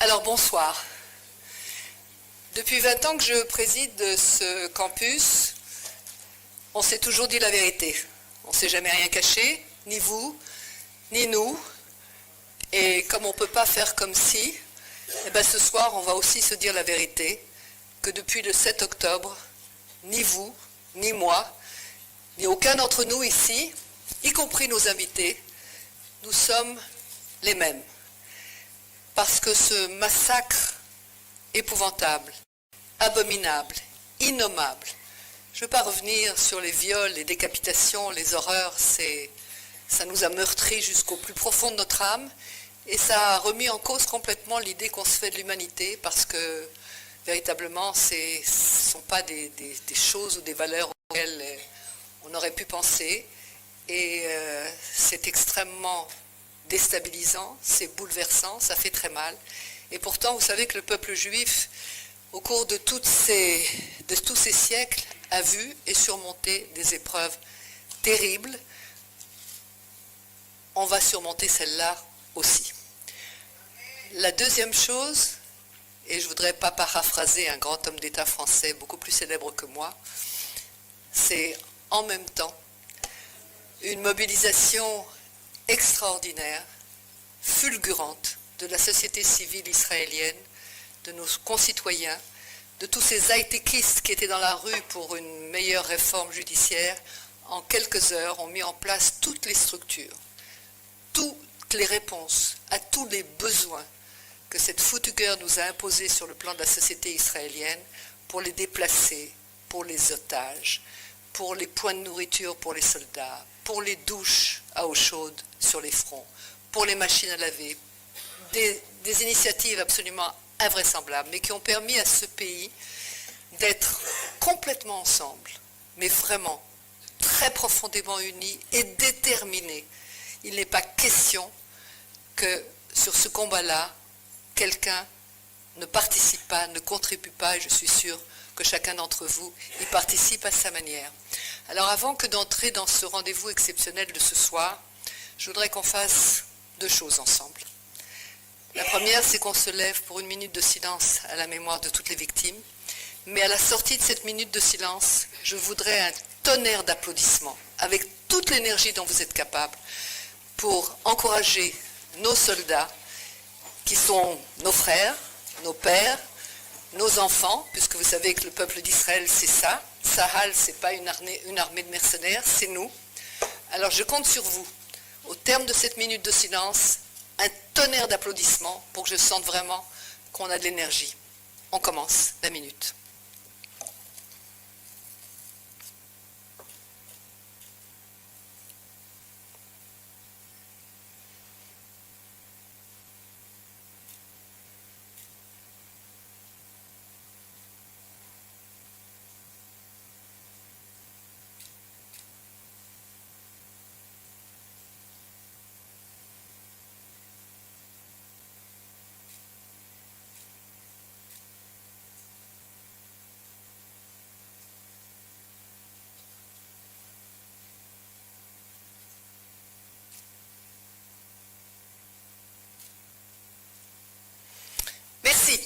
Alors bonsoir. Depuis 20 ans que je préside ce campus, on s'est toujours dit la vérité. On ne s'est jamais rien caché, ni vous, ni nous. Et comme on ne peut pas faire comme si, eh bien ce soir on va aussi se dire la vérité, que depuis le 7 octobre, ni vous, ni moi, ni aucun d'entre nous ici, y compris nos invités, nous sommes les mêmes. Parce que ce massacre épouvantable, abominable, innommable, je ne veux pas revenir sur les viols, les décapitations, les horreurs, ça nous a meurtris jusqu'au plus profond de notre âme et ça a remis en cause complètement l'idée qu'on se fait de l'humanité parce que véritablement ce ne sont pas des choses ou des valeurs auxquelles on aurait pu penser et c'est extrêmement déstabilisant, c'est bouleversant, ça fait très mal. Et pourtant, vous savez que le peuple juif, au cours de tous ces siècles, a vu et surmonté des épreuves terribles. On va surmonter celle-là aussi. La deuxième chose, et je ne voudrais pas paraphraser un grand homme d'État français beaucoup plus célèbre que moi, c'est en même temps une mobilisation extraordinaire, fulgurante de la société civile israélienne, de nos concitoyens, de tous ces high-techistes qui étaient dans la rue pour une meilleure réforme judiciaire, en quelques heures ont mis en place toutes les structures, toutes les réponses à tous les besoins que cette foutue guerre nous a imposés sur le plan de la société israélienne pour les déplacer, pour les otages, pour les points de nourriture pour les soldats, pour les douches à eau chaude sur les fronts, pour les machines à laver, des initiatives absolument invraisemblables, mais qui ont permis à ce pays d'être complètement ensemble, mais vraiment très profondément unis et déterminés. Il n'est pas question que sur ce combat-là, quelqu'un ne participe pas, ne contribue pas, et je suis sûre que chacun d'entre vous y participe à sa manière. Alors avant que d'entrer dans ce rendez-vous exceptionnel de ce soir, je voudrais qu'on fasse deux choses ensemble. La première, c'est qu'on se lève pour une minute de silence à la mémoire de toutes les victimes. Mais à la sortie de cette minute de silence, je voudrais un tonnerre d'applaudissements, avec toute l'énergie dont vous êtes capables, pour encourager nos soldats, qui sont nos frères, nos pères, nos enfants, puisque vous savez que le peuple d'Israël, c'est ça. Tsahal, ce n'est pas une armée de mercenaires, c'est nous. Alors je compte sur vous, au terme de cette minute de silence, un tonnerre d'applaudissements pour que je sente vraiment qu'on a de l'énergie. On commence la minute. Merci.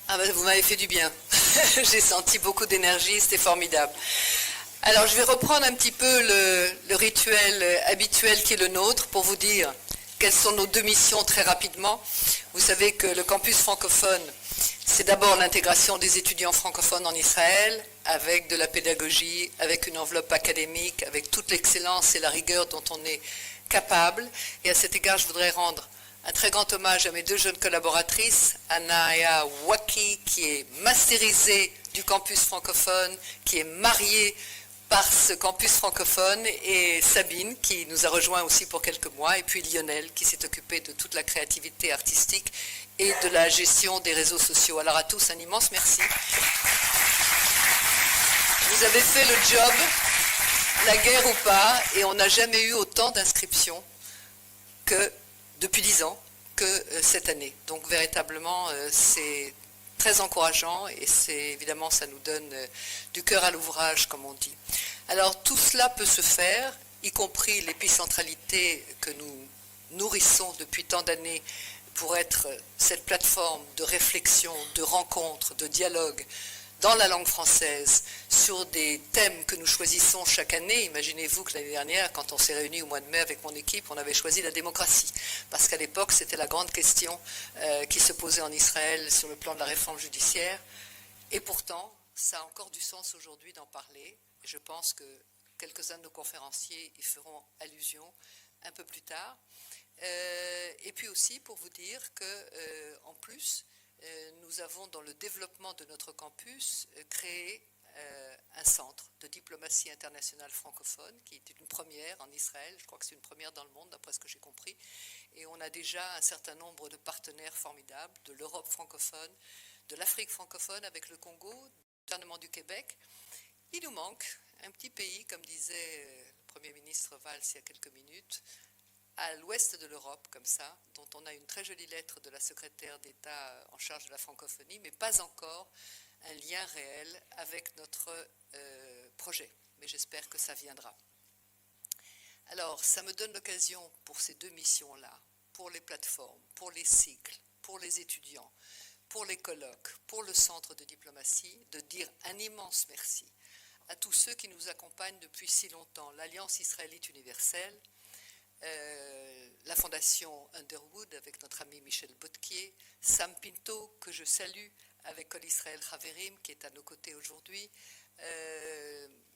Ah ben, vous m'avez fait du bien. J'ai senti beaucoup d'énergie, c'était formidable. Alors je vais reprendre un petit peu le rituel habituel qui est le nôtre pour vous dire quelles sont nos deux missions très rapidement. Vous savez que le campus francophone, c'est d'abord l'intégration des étudiants francophones en Israël, avec de la pédagogie, avec une enveloppe académique, avec toute l'excellence et la rigueur dont on est capable. Et à cet égard, je voudrais rendre un très grand hommage à mes deux jeunes collaboratrices, Anaya Waki, qui est masterisée du campus francophone, qui est mariée par ce campus francophone, et Sabine, qui nous a rejoint aussi pour quelques mois, et puis Lionel, qui s'est occupé de toute la créativité artistique et de la gestion des réseaux sociaux. Alors à tous, un immense merci. Vous avez fait le job, la guerre ou pas, et on n'a jamais eu autant d'inscriptions que depuis 10 ans que cette année. Donc véritablement, c'est très encourageant et évidemment, ça nous donne du cœur à l'ouvrage, comme on dit. Alors tout cela peut se faire, y compris l'épicentralité que nous nourrissons depuis tant d'années pour être cette plateforme de réflexion, de rencontre, de dialogue dans la langue française sur des thèmes que nous choisissons chaque année. Imaginez-vous que l'année dernière, quand on s'est réunis au mois de mai avec mon équipe, on avait choisi la démocratie, parce qu'à l'époque, c'était la grande question qui se posait en Israël sur le plan de la réforme judiciaire. Et pourtant, ça a encore du sens aujourd'hui d'en parler. Et je pense que quelques-uns de nos conférenciers y feront allusion un peu plus tard. Et puis aussi pour vous dire qu'en plus, nous avons dans le développement de notre campus créé un centre de diplomatie internationale francophone qui est une première en Israël. Je crois que c'est une première dans le monde d'après ce que j'ai compris. Et on a déjà un certain nombre de partenaires formidables de l'Europe francophone, de l'Afrique francophone avec le Congo, du gouvernement du Québec. Il nous manque un petit pays, comme disait le Premier ministre Valls il y a quelques minutes, à l'ouest de l'Europe, comme ça, dont on a une très jolie lettre de la secrétaire d'État en charge de la francophonie, mais pas encore un lien réel avec notre projet. Mais j'espère que ça viendra. Alors, ça me donne l'occasion pour ces deux missions-là, pour les plateformes, pour les cycles, pour les étudiants, pour les colloques, pour le centre de diplomatie, de dire un immense merci à tous ceux qui nous accompagnent depuis si longtemps. L'Alliance israélite universelle, la fondation Underwood avec notre ami Michel Botquier, Sam Pinto, que je salue avec Kol Israel Haverim, qui est à nos côtés aujourd'hui,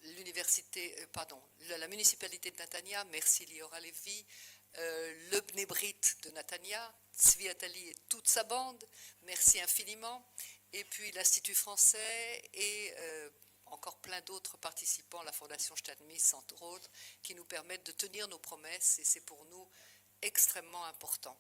la municipalité de Natania, merci Liora Levi, le Bnei Brit de Natania, Tzvi Atali et toute sa bande, merci infiniment, et puis l'Institut français et encore plein d'autres participants, la Fondation Stadmis, entre autres, qui nous permettent de tenir nos promesses, et c'est pour nous extrêmement important.